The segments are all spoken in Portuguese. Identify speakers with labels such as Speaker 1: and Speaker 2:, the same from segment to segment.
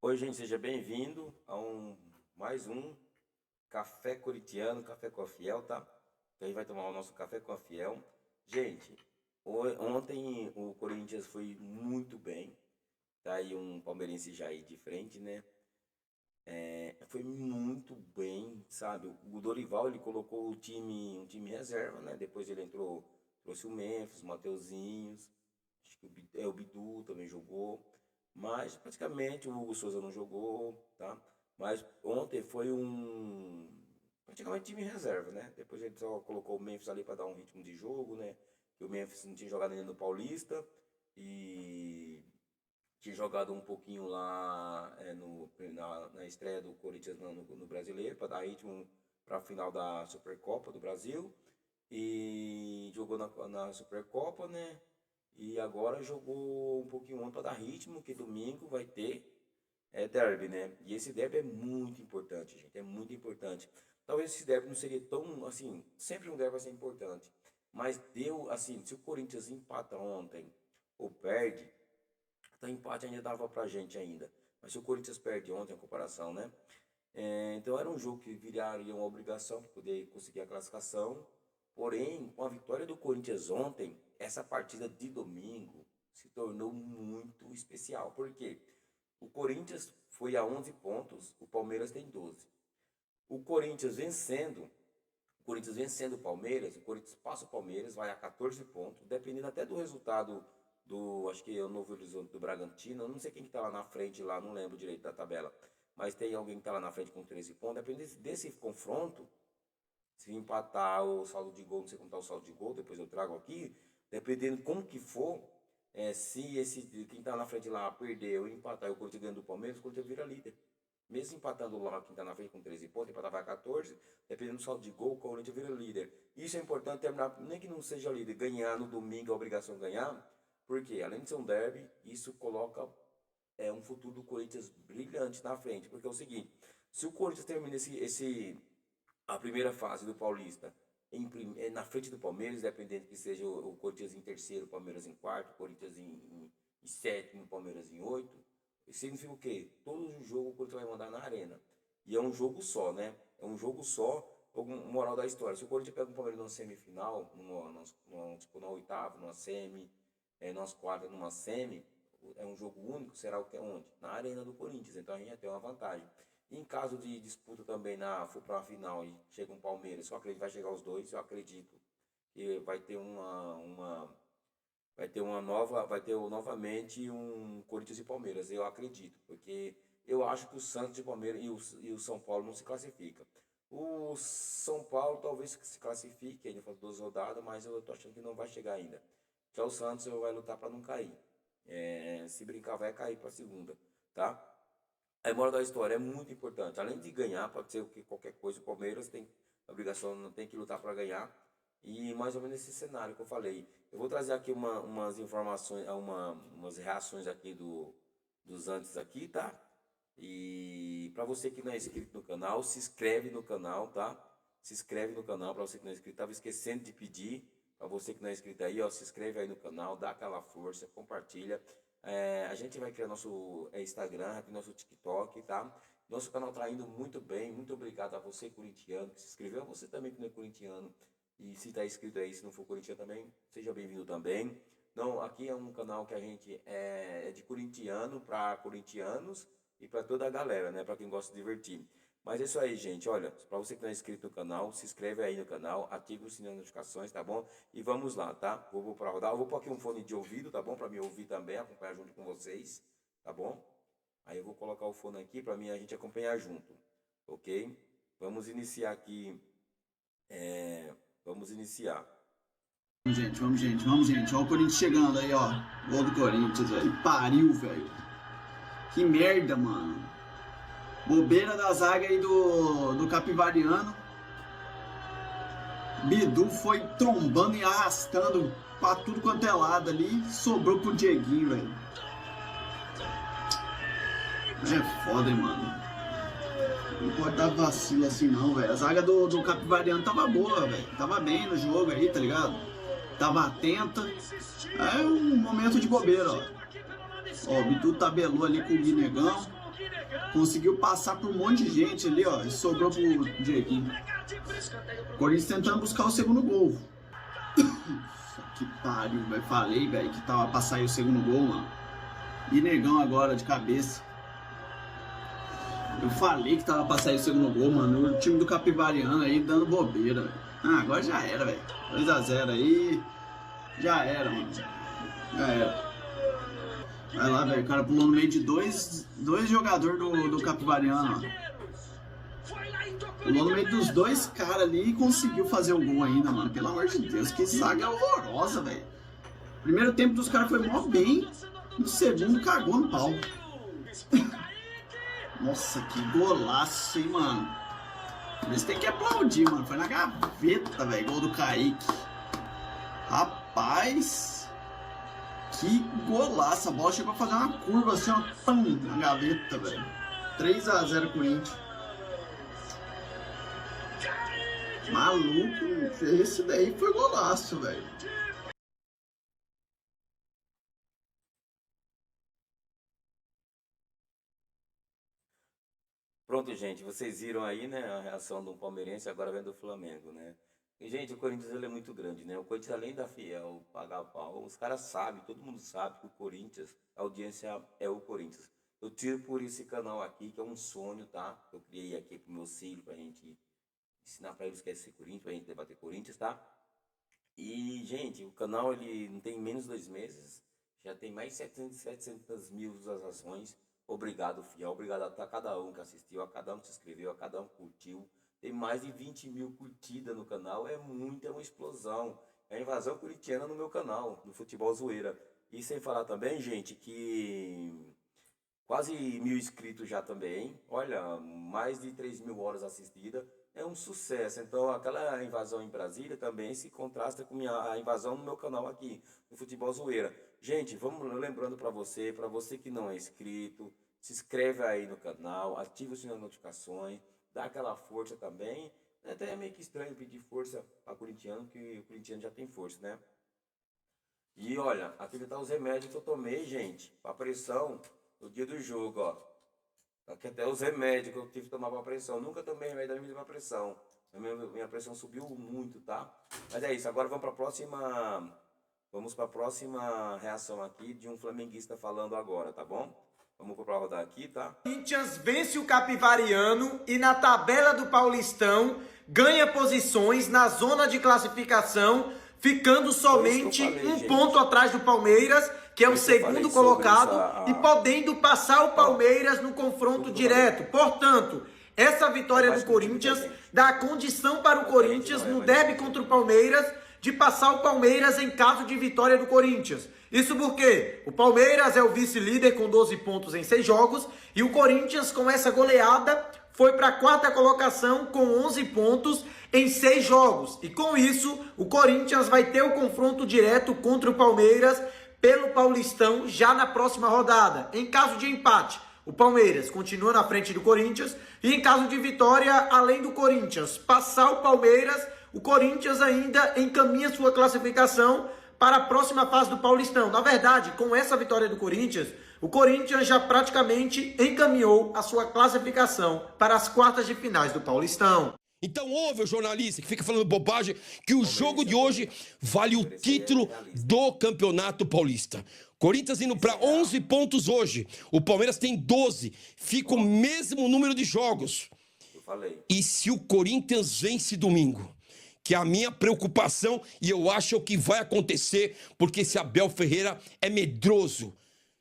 Speaker 1: Oi, gente, seja bem-vindo a mais um Café Corintiano, Café com a Fiel, tá? Então a gente vai tomar o nosso café com a Fiel. Gente, ontem o Corinthians foi muito bem, tá aí um palmeirense já aí de frente, né? Foi muito bem, sabe? O Dorival, ele colocou um time reserva, né? Depois ele entrou, trouxe o Memphis, o Mateuzinhos, acho que o Bidu também jogou, mas praticamente o Hugo Souza não jogou, tá? Mas ontem foi praticamente time reserva, né? Depois ele só colocou o Memphis ali para dar um ritmo de jogo, né? Que o Memphis não tinha jogado ainda no Paulista e tinha jogado um pouquinho lá na estreia do Corinthians no Brasileiro, para dar ritmo para a final da Supercopa do Brasil. E jogou na Supercopa, né? E agora jogou um pouquinho ontem para dar ritmo, que domingo vai ter derby, né? E esse derby é muito importante, gente, é muito importante. Talvez esse derby não seria tão, assim, sempre um derby vai ser importante. Mas deu, assim, se o Corinthians empata ontem ou perde, então empate ainda dava pra gente ainda. Mas se o Corinthians perde ontem, a comparação, né? Então era um jogo que viraria uma obrigação para poder conseguir a classificação. Porém, com a vitória do Corinthians ontem, essa partida de domingo se tornou muito especial. Por quê? O Corinthians foi a 11 pontos, o Palmeiras tem 12. O Corinthians vencendo, o Palmeiras, o Corinthians passa o Palmeiras, vai a 14 pontos, dependendo até do resultado acho que é o Novo Horizonte do Bragantino, eu não sei quem que tá lá na frente lá, não lembro direito da tabela, mas tem alguém que tá lá na frente com 13 pontos, dependendo desse confronto, se empatar o saldo de gol, não sei como tá o saldo de gol, depois eu trago aqui, dependendo como que for, se quem tá na frente lá perder ou empatar e o Corinthians ganha do Palmeiras, o Corinthians vira líder. Mesmo empatando lá, quem tá na frente com 13 pontos, empatar vai 14, dependendo do saldo de gol, o Corinthians vira líder. Isso é importante terminar, nem que não seja líder, ganhar no domingo, a obrigação de ganhar, porque além de ser um derby, isso coloca um futuro do Corinthians brilhante na frente. Porque é o seguinte, se o Corinthians termina a primeira fase do Paulista na frente do Palmeiras, dependendo que seja o Corinthians em terceiro, o Palmeiras em quarto, o Corinthians em sétimo, o Palmeiras em oito, significa o quê? Todo jogo o Corinthians vai mandar na arena. E é um jogo só, né? É um jogo só, moral da história. Se o Corinthians pega o Palmeiras numa semifinal, na oitava, numa semi, nas quartas, numa semi, é um jogo único, será o que é onde? Na arena do Corinthians, então a gente já tem uma vantagem. E em caso de disputa também, for para a final e chega um Palmeiras, eu acredito que vai chegar os dois, eu acredito que vai ter novamente um Corinthians e Palmeiras, eu acredito, porque eu acho que o Santos e o Palmeiras e o São Paulo não se classifica. O São Paulo talvez se classifique, ainda falta 2 rodadas, mas eu tô achando que não vai chegar ainda. Já o Santos vai lutar para não cair. Se brincar, vai cair para a segunda, tá? A moral da história é muito importante. Além de ganhar, pode ser qualquer coisa, o Palmeiras tem a obrigação, não tem que lutar para ganhar. E mais ou menos esse cenário que eu falei. Eu vou trazer aqui umas informações, umas reações aqui dos antes aqui, tá? E para você que não é inscrito no canal, se inscreve no canal, tá? Se inscreve no canal para você que não é inscrito. Tava esquecendo de pedir para você que não é inscrito aí, ó, se inscreve aí no canal, dá aquela força, compartilha. A gente vai criar nosso Instagram, nosso TikTok, tá? Nosso canal tá indo muito bem. Muito obrigado a você, corintiano, que se inscreveu. A você também que não é corintiano. E se tá inscrito aí, se não for corintiano também, seja bem-vindo também. Não, aqui é um canal que a gente é de corintiano para corintianos e para toda a galera, né? Para quem gosta de divertir. Mas é isso aí, gente. Olha, para você que não é inscrito no canal, se inscreve aí no canal, ative o sininho de notificações, tá bom? E vamos lá, tá? Vou para rodar. Eu vou pôr aqui um fone de ouvido, tá bom? Para me ouvir também, acompanhar junto com vocês, tá bom? Aí eu vou colocar o fone aqui para mim a gente acompanhar junto, ok? Vamos iniciar aqui. Vamos iniciar.
Speaker 2: Vamos, gente. Olha o Corinthians chegando aí, ó. Gol do Corinthians, velho. Que pariu, velho. Que merda, mano. Bobeira da zaga aí do Capivariano. Bidu foi trombando e arrastando pra tudo quanto é lado ali. Sobrou pro Dieguinho, velho. É foda, hein, mano. Não pode dar vacilo assim não, velho. A zaga do Capivariano tava boa, velho. Tava bem no jogo aí, tá ligado? Tava atenta. É um momento de bobeira, ó. Ó, o Bidu tabelou ali com o Guinegão. Conseguiu passar por um monte de gente ali, ó. E sobrou pro Dieguinho. Corinthians tentando buscar o segundo gol. Que pariu, velho. Falei, velho, que tava pra sair o segundo gol, mano. E Negão agora, de cabeça. Eu falei que tava pra sair o segundo gol, mano. O time do Capivariano aí dando bobeira, velho. Ah, agora já era, velho. 2-0 aí. Já era, mano. Já era. Vai lá, velho. O cara pulou no meio de dois jogadores do Capivariano, ó. Pulou no meio dos dois caras ali e conseguiu fazer o gol ainda, mano. Pelo amor de Deus, que zaga horrorosa, velho. Primeiro tempo dos caras foi mó bem. No segundo, cagou no pau. Nossa, que golaço, hein, mano. Eles têm que aplaudir, mano. Foi na gaveta, velho. Gol do Kaique. Rapaz. Que golaço. A bola chegou a fazer uma curva assim, ó. Pam, na gaveta, velho. 3-0 Corinthians. Maluco. Esse daí foi golaço, velho.
Speaker 1: Pronto, gente, vocês viram aí, né, a reação do palmeirense, agora vem do Flamengo, né? E, gente, o Corinthians ele é muito grande, né? O Corinthians, além da fiel pagar pau, os caras sabem, todo mundo sabe que o Corinthians, a audiência é o Corinthians. Eu tiro por esse canal aqui, que é um sonho, tá? Eu criei aqui pro meu filho, pra gente ensinar pra eles que é ser Corinthians, pra gente debater Corinthians, tá? E, gente, o canal, ele não tem menos de 2 meses, já tem mais de 700 mil visualizações. Obrigado, fiel. Obrigado a cada um que assistiu, a cada um que se inscreveu, a cada um que curtiu. Tem mais de 20 mil curtidas no canal. É muito, é uma explosão. É a invasão corintiana no meu canal, no Futebol Zoeira. E sem falar também, gente, que quase 1.000 inscritos já também. Olha, mais de 3.000 horas assistidas. É um sucesso. Então, aquela invasão em Brasília também se contrasta com a invasão no meu canal aqui, no Futebol Zoeira. Gente, vamos lembrando para você que não é inscrito, se inscreve aí no canal, ativa o sininho das notificações, dá aquela força também. É até meio que estranho pedir força para corintiano, que o corintiano já tem força, né? E olha, aqui tá os remédios que eu tomei, gente, para pressão no dia do jogo, ó. Aqui até os remédios que eu tive que tomar para pressão. Eu nunca tomei remédio da minha pressão. Minha pressão subiu muito, tá? Mas é isso, agora vamos para a próxima. Vamos para a próxima reação aqui de um flamenguista falando agora, tá bom? Vamos para rodar aqui, tá?
Speaker 3: Corinthians vence o Capivariano e na tabela do Paulistão ganha posições na zona de classificação, ficando somente um ponto atrás do Palmeiras, que é o segundo colocado, e podendo passar o Palmeiras no confronto direto. Portanto, essa vitória do Corinthians dá condição para o Corinthians no derby contra o Palmeiras de passar o Palmeiras em caso de vitória do Corinthians. Isso porque o Palmeiras é o vice-líder com 12 pontos em 6 jogos e o Corinthians, com essa goleada, foi para a 4ª colocação com 11 pontos em 6 jogos. E com isso, o Corinthians vai ter o confronto direto contra o Palmeiras pelo Paulistão já na próxima rodada. Em caso de empate, o Palmeiras continua na frente do Corinthians e em caso de vitória, além do Corinthians passar o Palmeiras, o Corinthians ainda encaminha sua classificação para a próxima fase do Paulistão. Na verdade, com essa vitória do Corinthians, o Corinthians já praticamente encaminhou a sua classificação para as quartas de finais do Paulistão.
Speaker 4: Então ouve o jornalista que fica falando bobagem que o jogo de hoje vale o título do Campeonato Paulista. Corinthians indo para 11 pontos hoje. O Palmeiras tem 12. Fica o mesmo número de jogos. E se o Corinthians vence domingo? Que é a minha preocupação e eu acho que vai acontecer porque esse Abel Ferreira é medroso.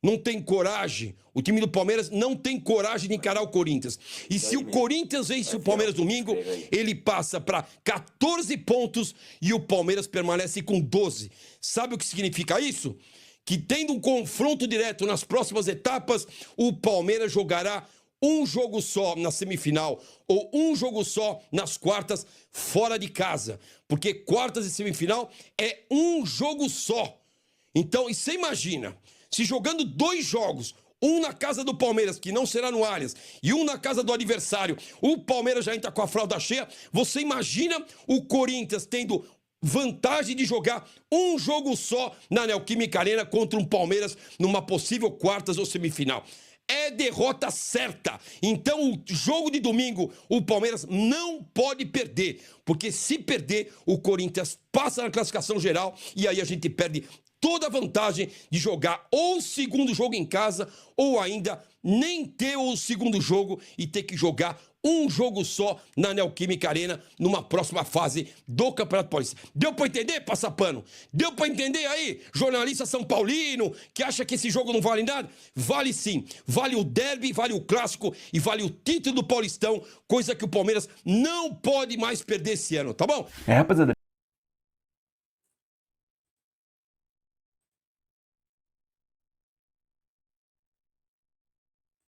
Speaker 4: Não tem coragem. O time do Palmeiras não tem coragem de encarar o Corinthians. E se o Corinthians vence o Palmeiras domingo, ele passa para 14 pontos e o Palmeiras permanece com 12. Sabe o que significa isso? Que tendo um confronto direto nas próximas etapas, o Palmeiras jogará um jogo só na semifinal ou um jogo só nas quartas fora de casa. Porque quartas e semifinal é um jogo só. Então, e você imagina, se jogando 2 jogos, um na casa do Palmeiras, que não será no Allianz, e um na casa do adversário, o Palmeiras já entra com a fralda cheia, você imagina o Corinthians tendo vantagem de jogar um jogo só na Neoquímica Arena contra um Palmeiras numa possível quartas ou semifinal. é derrota certa. Então, o jogo de domingo, o Palmeiras não pode perder, porque se perder, o Corinthians passa na classificação geral e aí a gente perde toda a vantagem de jogar ou o segundo jogo em casa ou ainda nem ter o segundo jogo e ter que jogar um jogo só na Neoquímica Arena numa próxima fase do Campeonato Paulista. Deu pra entender, Passapano? Deu pra entender aí, jornalista São Paulino, que acha que esse jogo não vale nada? Vale sim. Vale o derby, vale o clássico e vale o título do Paulistão, coisa que o Palmeiras não pode mais perder esse ano, tá bom?
Speaker 5: Rapaziada,